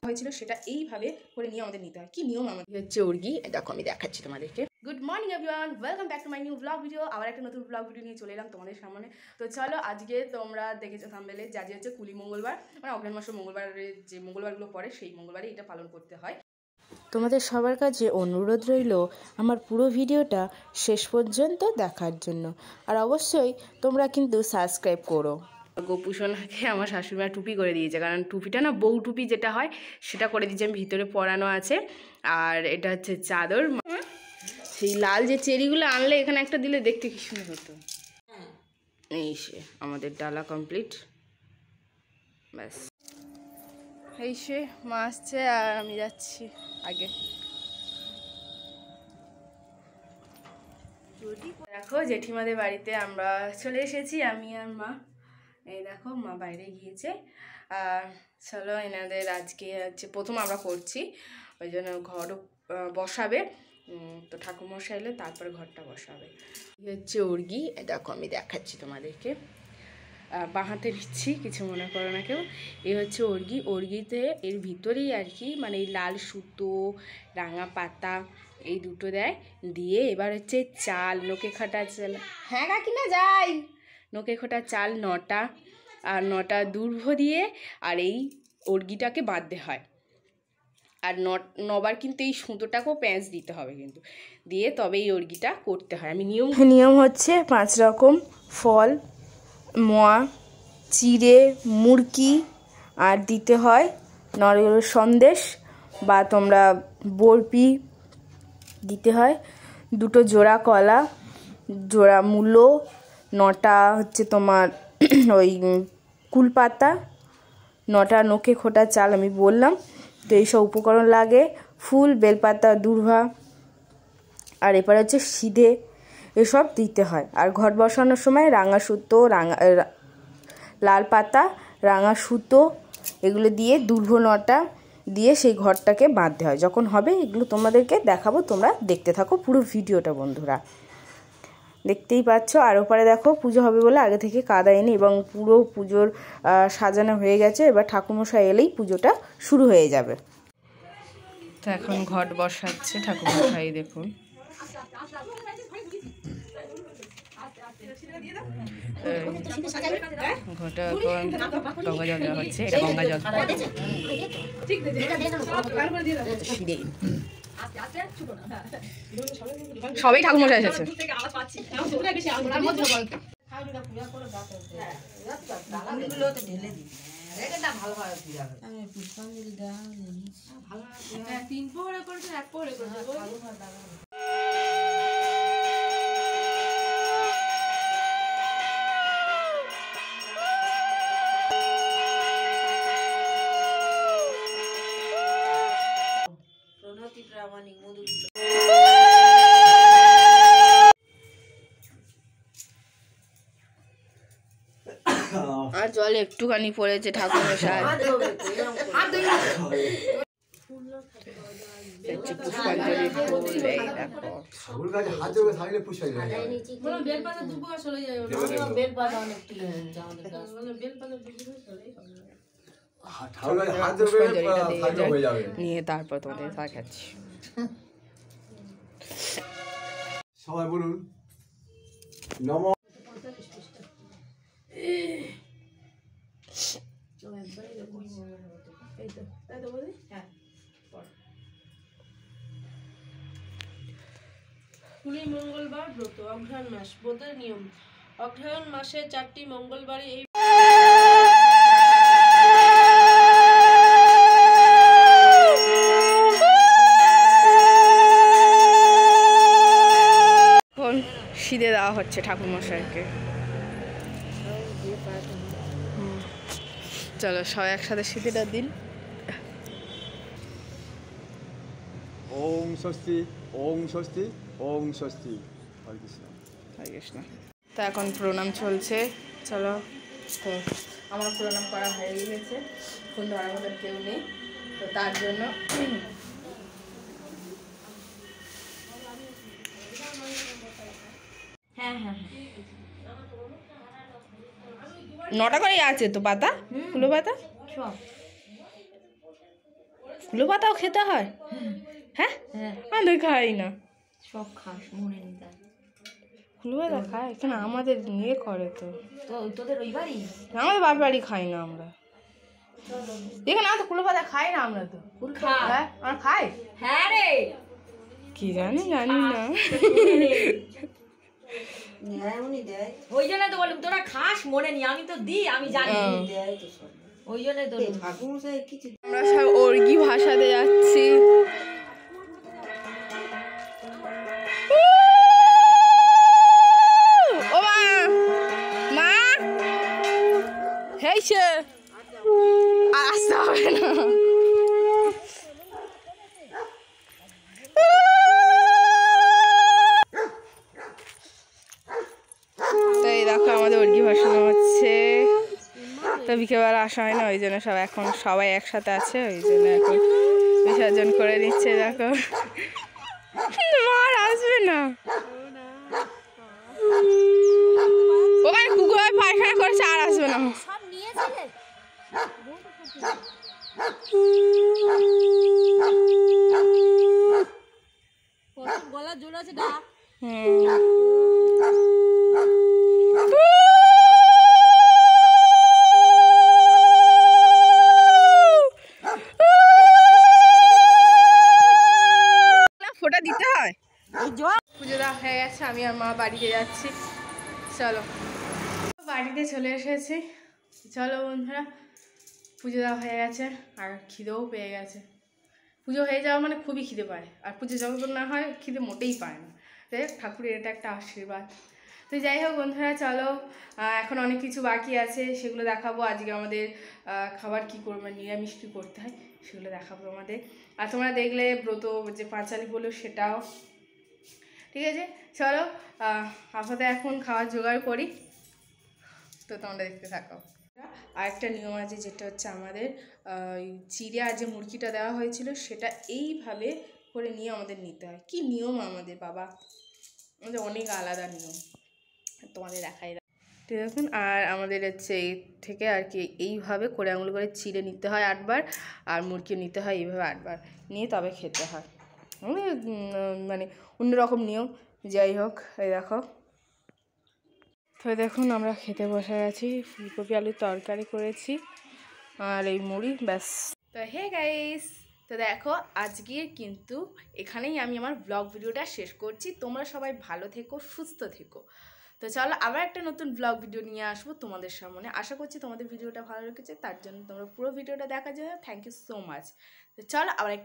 হয়েছিল সেটা এইভাবে করে নিয়ে আমাদের নিতে হয়। কি নিয়ম আমাদের হচ্ছে উর্গি, দেখো আমি দেখাচ্ছি তোমাদেরকে। Good morning everyone, welcome back to my new blog video. আবার একটা নতুন ব্লগ ভিডিও নিয়ে চলে এলাম তোমাদের সামনে। তো চলো, আজকে তোমরা দেখেছো থাম্বনেলে যে আজকে হচ্ছে কুলি মঙ্গলবার, মানে অগ্রহায়ণ মাসের মঙ্গলবারের যে মঙ্গলবারগুলো পড়ে সেই মঙ্গলবারে এটা পালন করতে হয়। তোমাদের সবার কাছে অনুরোধ রইল আমার পুরো ভিডিওটা শেষ পর্যন্ত দেখার জন্য, আর অবশ্যই তোমরা কিন্তু সাবস্ক্রাইব করো। গোপুসোনাকে আমার শাশুড়িমা টুপি করে দিয়েছে, কারণ টুপিটা না বউ টুপি যেটা হয় সেটা করে দিয়েছে, আমি ভিতরে পরানো আছে। আর এটা হচ্ছে চাদর। সেই লাল যে চেরিগুলো আনলে এখানে একটা দিলে দেখতে কি সুন্দর হতো। এই সে আমাদের ডালা কমপ্লিট, ব্যাস। এই সে মা আসছে আর আমি যাচ্ছি আগে। দেখো জেঠিমাদের বাড়িতে আমরা চলে এসেছি, আমি আর মা। এই দেখো মা বাইরে গিয়েছে। আর চলো, এনাদের আজকে হচ্ছে প্রথম আমরা করছি, ওই জন্য ঘরও বসাবে। তো ঠাকুরমশাই এলে তারপরে ঘরটা বসাবে। এই হচ্ছে উর্গি, দেখো আমি দেখাচ্ছি তোমাদেরকে। বাঁ হাতে নিচ্ছি, কিছু মনে করো না কেউ। এই হচ্ছে উর্গি। উর্গিতে এর ভিতরেই আর কি, মানে এই লাল সুতো, রাঙা পাতা, এই দুটো দেয়। দিয়ে এবার হচ্ছে চাল, নোকে খাটা চাল, হ্যাঁ কাকি না যাই, নোকে খোটা চাল 9টা, আর 9টা দূর্ভ দিয়ে আর এই উর্গিটাকে বাঁধতে হয়। আর নবার কিন্তু এই সুতোটাকেও প্যাঁচ দিতে হবে কিন্তু, দিয়ে তবে এই উর্গিটা করতে হয়। আমি নিয়ম হচ্ছে 5 রকম ফল, মোয়া, চিড়ে, মুরকি, আর দিতে হয় নরগুলো সন্দেশ বা তোমরা বরফি দিতে হয়, 2টো জোড়া কলা, জোড়া মূলো, 9টা হচ্ছে তোমার ওই কুলপাতা, 9টা নোকে খোটা চাল আমি বললাম। তো এইসব উপকরণ লাগে, ফুল, বেলপাতা, দূর্বা, আর এরপরে হচ্ছে সিধে, এসব দিতে হয়। আর ঘট বসানোর সময় রাঙা সুতো, লাল পাতা, রাঙা সুতো, এগুলো দিয়ে দূর্ভ 9টা দিয়ে সেই ঘরটাকে বাঁধতে হয়। যখন হবে এগুলো তোমাদেরকে দেখাবো, তোমরা দেখতে থাকো পুরো ভিডিওটা বন্ধুরা। দেখতেই পাচ্ছ। আর ওপারে দেখো পুজো হবে বলে আগে থেকে কাদা এনে এবং পুরো পুজোর সাজানো হয়ে গেছে। এবার ঠাকুরমশাই এলেই পুজোটা শুরু হয়ে যাবে। তো এখন ঘট বসাচ্ছে ঠাকুরমশাই, দেখুন। ঘটা গঙ্গা জল দেওয়া হচ্ছে, এটা গঙ্গা জল। সবাই ঠাকুরমশাই এসেছে। আর জল একটুখানি পড়েছে ঠাকুরমশাই। পুষ্পাঞ্জলি ফুল, এই দেখো। নিয়ে তারপর তোমাদের দেখাচ্ছি। সবাই বলুন নম। কুলি মঙ্গলবার ব্রত। অগ্রহায়ণ মাস। ব্রতের নিয়ম: অগ্রহায়ণ মাসে 4টি মঙ্গলবারে এই সিধে দেওয়া হচ্ছে ঠাকুরমশাইকে। চলো সবাই একসাথে সিধেটা দিন। ওম স্বস্তি, ওম স্বস্তি, ওম স্বস্তি। হরে কৃষ্ণ, হরে কৃষ্ণ। তো এখন প্রণাম চলছে। চলো, তো আমার প্রণাম করা হয়ে গেছে, ফোন ধরার মতন কেউ নেই, তো তার জন্য হ্যাঁ হ্যাঁ 9টা করেই আছে তো পাতা, ফুলো পাতা। কুলো পাতাও খেতে হয়? হ্যাঁ, আমাদের খাই না। সব খাস মনে নেই তাই। কুলো পাতা খায় কেন? আমাদের নিয়ে করে তো। তো তোদের ওই বাড়ি আমাদের বাপ বাড়ি খাই না আমরা। এখানে তো কুলো পাতা খাই না আমরা তো। হ্যাঁ, আমরা খাই। হ্যাঁ রে কি জানি না। ওই জন্য তো বললাম তোরা খাস মনে নি, আমি তো দিই, আমি জানি ওই জন্য তো আমরা সব অর্গি ভাষাতে যাচ্ছি। ও মা, মা হেইছে আর আসতে হবে না। তো এই দেখো আমাদের অর্গি ভাষানো হচ্ছে। তো বিকেলবেলা আসা হয় না, ওই জন্য এখন সবাই একসাথে আছে, ওই জন্য এখন বিসর্জন করে নিচ্ছে। দেখো মার আসবে না, ওখানে কুকুর পায়খানা করছে আর আসবে না। গলা জোর আছে ডাক। ফোঁটা দিতে হয়। পুজো দেওয়া হয়ে গেছে, আমি আর মা বাড়িতে যাচ্ছি। চলো বাড়িতে চলে এসেছি। চলো বন্ধুরা, পুজো দেওয়া হয়ে গেছে আর খিদেও পেয়ে গেছে। পুজো হয়ে যাওয়া মানে খুবই খিদে পায়, আর পুজো যতক্ষণ না হয় খিদে মোটেই পায় না। তাই ঠাকুরের এটা একটা আশীর্বাদ। তো যাই হোক বন্ধুরা, চলো এখন অনেক কিছু বাকি আছে, সেগুলো দেখাবো। আজকে আমাদের খাবার কি করবো, নিরামিষ কী করতে হয় সেগুলো দেখাবো আমাদের। আর তোমরা দেখলে ব্রত যে পাঁচালি বলো সেটাও। ঠিক আছে, চলো আপাতত এখন খাওয়ার জোগাড় করি, তো তোমরা দেখতে থাকো। আরেকটা নিয়ম আছে, যেটা হচ্ছে আমাদের চিড়ে আর যে মুরগিটা দেওয়া হয়েছিল সেটা এইভাবে করে নিয়ে আমাদের নিতে হয়। কি নিয়ম আমাদের বাবা, আমাদের অনেক আলাদা নিয়ম, তোমাদের দেখাই। ঠিক আছে, আর আমাদের হচ্ছে এই থেকে আর কি এইভাবে করে আঙুল করে চিড়ে নিতে হয় 8 বার, আর মুরগি নিতে হয় এইভাবে 8 বার, নিয়ে তবে খেতে হয়। মানে অন্যরকম নিয়ম। যাই হোক, এই দেখো। তো দেখুন আমরা খেতে বসে গেছি, ফুলকপি আলুর তরকারি করেছি আর এই মুড়ি, ব্যাস। তো হে গাইস, তো দেখো আজকে কিন্তু এখানেই আমি আমার ব্লগ ভিডিওটা শেষ করছি। তোমরা সবাই ভালো থেকো, সুস্থ থেকো। তো চলো আবার একটা নতুন ব্লগ ভিডিও নিয়ে আসবো তোমাদের সামনে। আশা করছি তোমাদের ভিডিওটা ভালো লেগেছে, তার জন্য তোমরা পুরো ভিডিওটা দেখার জন্য থ্যাংক ইউ সো মাচ। তো চলো আবার একটা